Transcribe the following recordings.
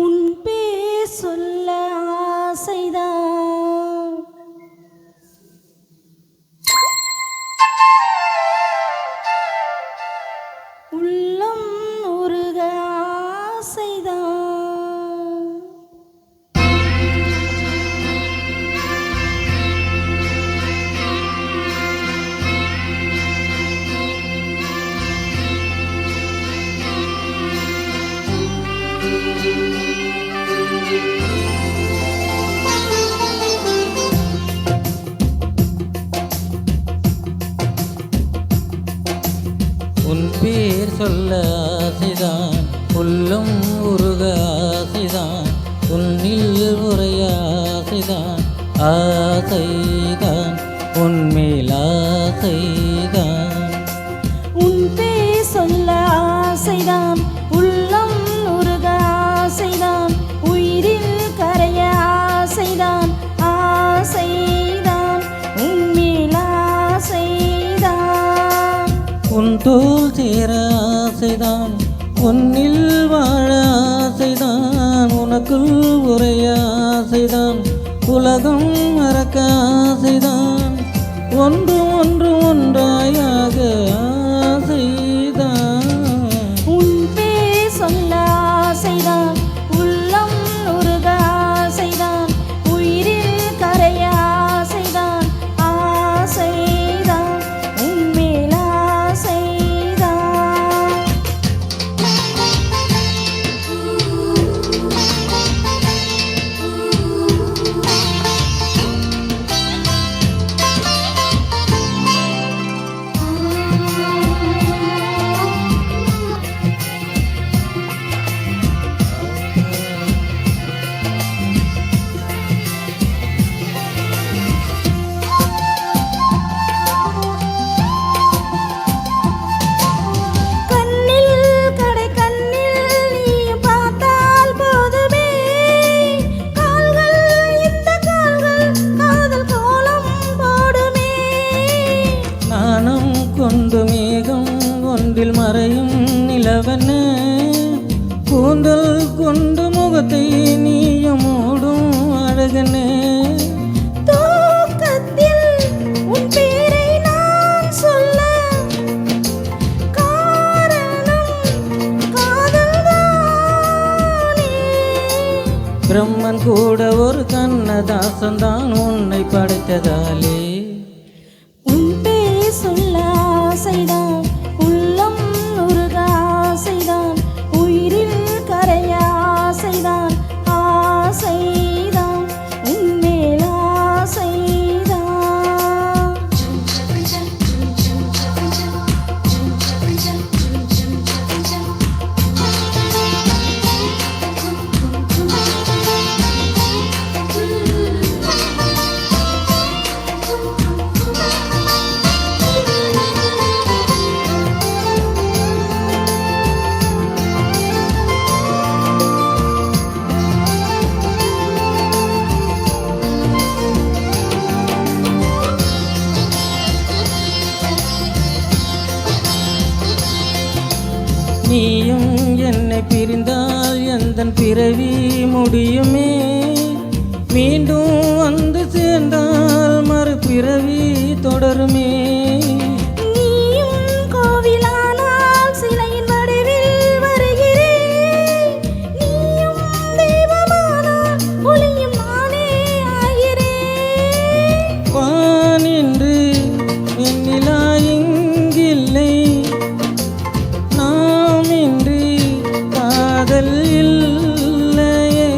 உன் பேர் சொல்ல ஆசைதான், உள்ளம் உருக ஆசைதான். உன் பேர் சொல்ல ஆசைதான், உள்ளம் உருக ஆசைதான், உன்னில் உரைய ஆசைதான், ஆசைதான் உன்மேல் ஆசைதான். உன் பேர் சொல்ல ஆசைதான், உள்ளம் உருக ஆசைதான், உயிரில் கரைய ஆசைதான், ஆசைதான் உன்மேல் ஆசைதான். உன் தோல் சேர ஆசைதான், உன்னில் வாழ ஆசைதான், உனக்குள் உரைய ஆசைதான், உலகம் மறக்க ஆசைதான், ஒன்று ஒன்று ஒன்றாயாக ஆசைதான். உன் பேர் சொல்ல ஆசைதான், உள்ளம் உருக ஆசைதான், உயிரில் கரைய ஆசைதான், ஆசைதான் உன்மேல் ஆசைதான். கொண்டு மேகம் ஒன்றில் மறையும் நிலவன, கூந்தல் கொண்டு முகத்தை நீயும் மூடும் அழகனே. தூக்கத்தில் உன் பேரை நான் சொல்ல காரணம் காதல்தானே. பிரம்மன் கூட ஒரு கண்ணதாசன் தான் உன்னை படைத்ததாலே. சொல்ல ஆசைதான், உள்ளம் உருக ஆசைதான், உயிரில் கரைய ஆசைதான், ஆசைதான் உன்மேல் ஆசைதான். நீயும் என்னை பிரிந்தால் எந்தன் பிறவி முடியுமே, மீண்டும் வந்து சேர்ந்தால் மறுபிறவி தொடருமே. நீயும் கோவிலானால் சிலையின் வடிவில் வருகிறேன், நீயும் தெய்வமானால் ஒளியும் நானே ஆகிறேன். வானின்று வெண்ணிலா இங்கில்லை, இல்லையே.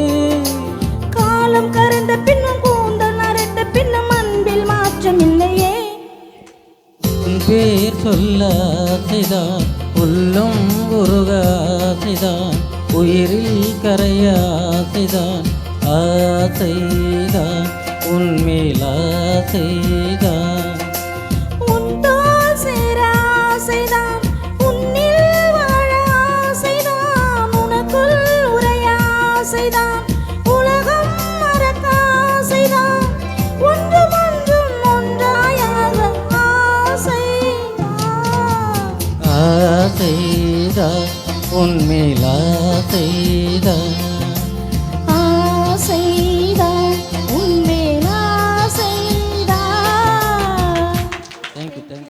காலம் கறந்த பின்னும் கூந்தல் நரைத்த பின்னும் அன்பில் மாற்றம் இல்லையே. உன் பேர் சொல்ல ஆசைதான், உள்ளம் உருக ஆசைதான், உயிரில் கரைய ஆசைதான், ஆசைதான் உன்மேல் ஆசைதான். உன் தோல் சேர ஆசைதான், ஆசைதான், உலகம் மறக்க ஆசைதான், ஒன்றும் ஒன்றும் ஒன்றாயாக ஆசைதான், ஆசைதான் உன்மேல் ஆசைதான்.